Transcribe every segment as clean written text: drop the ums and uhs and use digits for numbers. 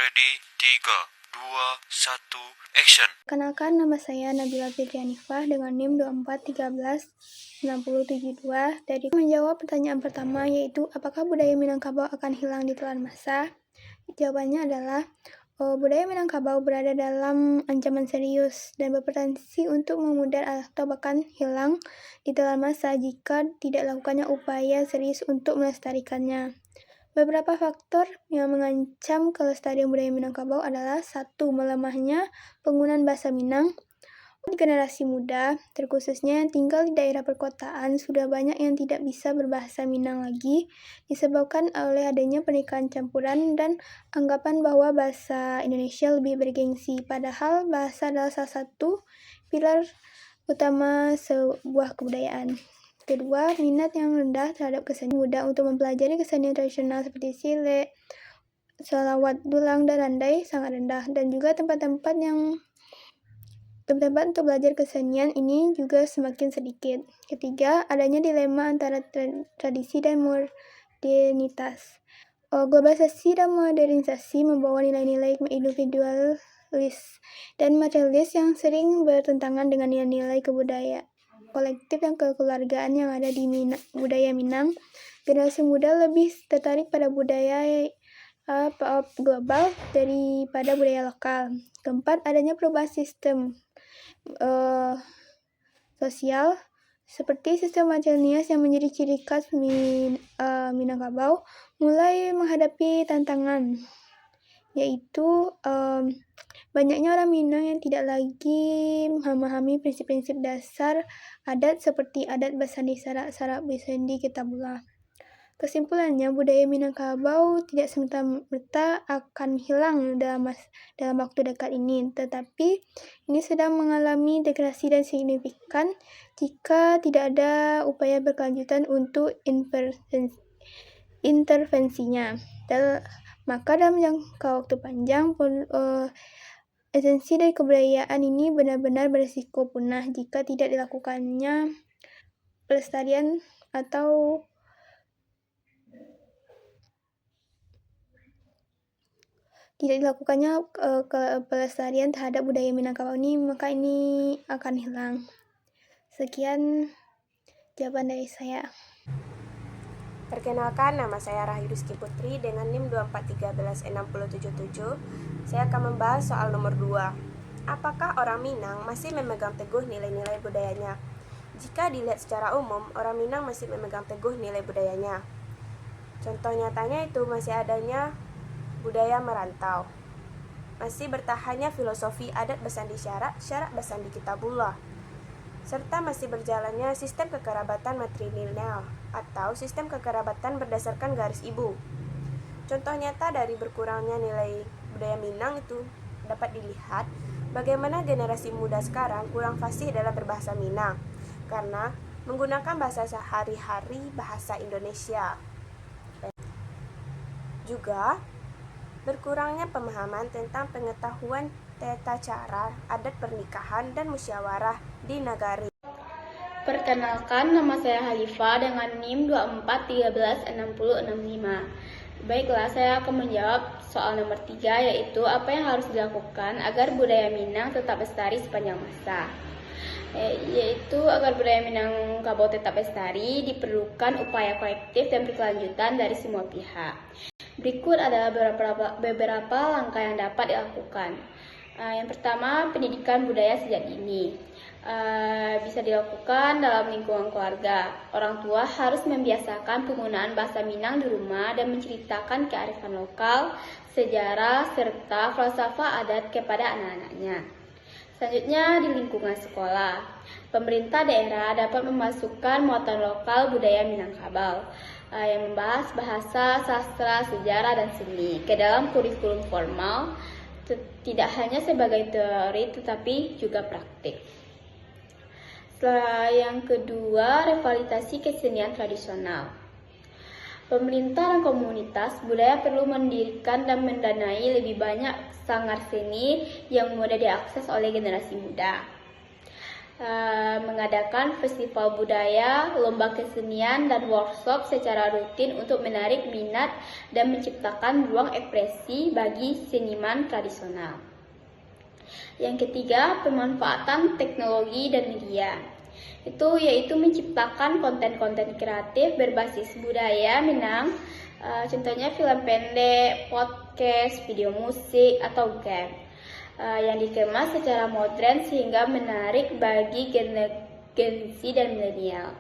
Ready, 3, 2, 1, action. Kenalkan, nama saya Nabila Fitrianifah dengan NIM 24136072 dari menjawab pertanyaan pertama, yaitu apakah budaya Minangkabau akan hilang di telan masa? Jawabannya adalah budaya Minangkabau berada dalam ancaman serius dan berpotensi untuk memudar atau bahkan hilang di telan masa jika tidak dilakukannya upaya serius untuk melestarikannya. Beberapa faktor yang mengancam kelestarian budaya Minangkabau adalah: 1. Melemahnya penggunaan bahasa Minang. Generasi muda, terkhususnya yang tinggal di daerah perkotaan, sudah banyak yang tidak bisa berbahasa Minang lagi, disebabkan oleh adanya pernikahan campuran dan anggapan bahwa bahasa Indonesia lebih bergengsi, padahal bahasa adalah salah satu pilar utama sebuah kebudayaan. Kedua, minat yang rendah terhadap kesenian. Mudah untuk mempelajari kesenian tradisional seperti silek, selawat dulang, dan randai sangat rendah, dan juga tempat-tempat untuk belajar kesenian ini juga semakin sedikit. Ketiga, adanya dilema antara tradisi dan modernitas. Globalisasi dan modernisasi membawa nilai-nilai individualis dan materialis yang sering bertentangan dengan nilai-nilai kebudayaan kolektif dan kekeluargaan yang ada di budaya Minang. Generasi muda lebih tertarik pada budaya global daripada budaya lokal. Keempat, adanya perubahan sistem sosial seperti sistem matrilineal yang menjadi ciri khas Minangkabau mulai menghadapi tantangan, yaitu banyaknya orang Minang yang tidak lagi memahami prinsip-prinsip dasar adat seperti adat bersandi sarak bersandi kitabullah. Kesimpulannya, budaya Minangkabau tidak serta-merta akan hilang dalam waktu dekat ini, tetapi ini sedang mengalami degradasi dan signifikan jika tidak ada upaya berkelanjutan untuk intervensinya. Maka dalam jangka waktu panjang, esensi dari kebudayaan ini benar-benar berisiko punah jika tidak dilakukannya pelestarian atau pelestarian terhadap budaya Minangkabau ini, maka ini akan hilang. Sekian jawaban dari saya. Perkenalkan, nama saya Rahayu Rizky Putri dengan NIM 24136077. Saya akan membahas soal nomor 2. Apakah orang Minang masih memegang teguh nilai-nilai budayanya? Jika dilihat secara umum, orang Minang masih memegang teguh nilai budayanya. Contoh nyatanya itu masih adanya budaya merantau, masih bertahannya filosofi adat bersandi syarak bersandi kitabullah, serta masih berjalannya sistem kekerabatan matrilineal atau sistem kekerabatan berdasarkan garis ibu. Contoh nyata dari berkurangnya nilai budaya Minang itu dapat dilihat bagaimana generasi muda sekarang kurang fasih dalam berbahasa Minang karena menggunakan bahasa sehari-hari bahasa Indonesia. Juga berkurangnya pemahaman tentang pengetahuan tata cara adat pernikahan dan musyawarah di nagari. Perkenalkan, nama saya Halifah dengan NIM 24136065. Baiklah, saya akan menjawab soal nomor 3, yaitu apa yang harus dilakukan agar budaya Minang tetap lestari sepanjang masa. Yaitu agar budaya Minangkabau tetap lestari, diperlukan upaya kolektif dan berkelanjutan dari semua pihak. Berikut adalah beberapa langkah yang dapat dilakukan. Yang pertama, pendidikan budaya sejak dini. Bisa dilakukan dalam lingkungan keluarga. Orang tua harus membiasakan penggunaan bahasa Minang di rumah dan menceritakan kearifan lokal, sejarah, serta falsafah adat kepada anak-anaknya. Selanjutnya, di lingkungan sekolah, pemerintah daerah dapat memasukkan muatan lokal budaya Minangkabau yang membahas bahasa, sastra, sejarah, dan seni ke dalam kurikulum formal, tidak hanya sebagai teori tetapi juga praktik. Yang kedua, revitalisasi kesenian tradisional. Pemerintah dan komunitas budaya perlu mendirikan dan mendanai lebih banyak sanggar seni yang mudah diakses oleh generasi muda. mengadakan festival budaya, lomba kesenian, dan workshop secara rutin untuk menarik minat dan menciptakan ruang ekspresi bagi seniman tradisional. Yang ketiga, pemanfaatan teknologi dan media. Yaitu menciptakan konten-konten kreatif berbasis budaya Minang, contohnya film pendek, podcast, video musik, atau game. Yang dikemas secara modern sehingga menarik bagi generasi dan milenial.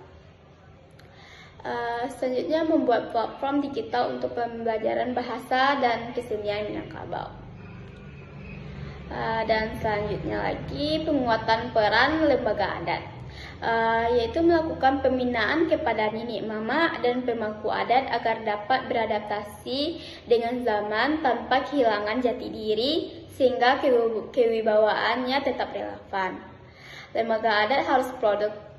Selanjutnya, membuat platform digital untuk pembelajaran bahasa dan kesenian Minangkabau. Dan selanjutnya lagi, penguatan peran lembaga adat, yaitu melakukan pembinaan kepada nenek mama dan pemangku adat agar dapat beradaptasi dengan zaman tanpa kehilangan jati diri, sehingga kewibawaannya tetap relevan. Lembaga adat harus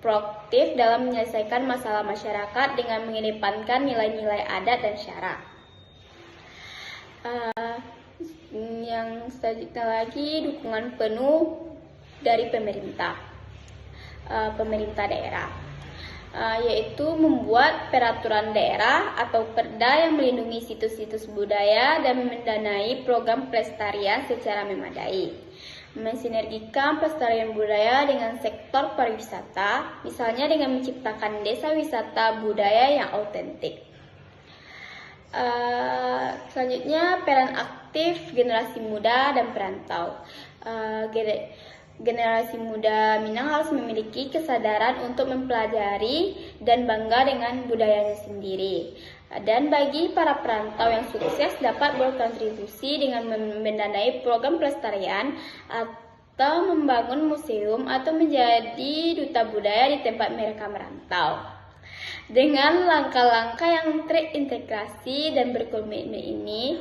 proaktif dalam menyelesaikan masalah masyarakat dengan mengedepankan nilai-nilai adat dan syara. Yang selanjutnya lagi, dukungan penuh dari pemerintah daerah, yaitu membuat peraturan daerah atau perda yang melindungi situs-situs budaya dan mendanai program pelestarian secara memadai. Mensinergikan pelestarian budaya dengan sektor pariwisata, misalnya dengan menciptakan desa wisata budaya yang autentik. Selanjutnya, peran aktif generasi muda dan perantau. Generasi muda Minang harus memiliki kesadaran untuk mempelajari dan bangga dengan budayanya sendiri. Dan bagi para perantau yang sukses dapat berkontribusi dengan mendanai program pelestarian atau membangun museum atau menjadi duta budaya di tempat mereka merantau. Dengan langkah-langkah yang terintegrasi dan berkomitmen ini,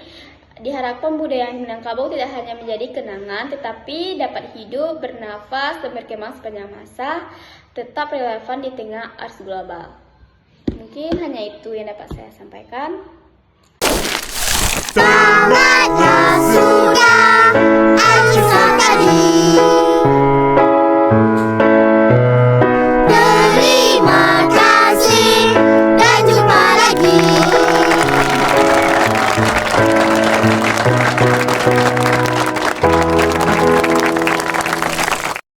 diharapkan budaya Minangkabau tidak hanya menjadi kenangan, tetapi dapat hidup, bernafas, dan berkembang sepanjang masa, tetap relevan di tengah arus global. Mungkin hanya itu yang dapat saya sampaikan. Tamatnya sudah.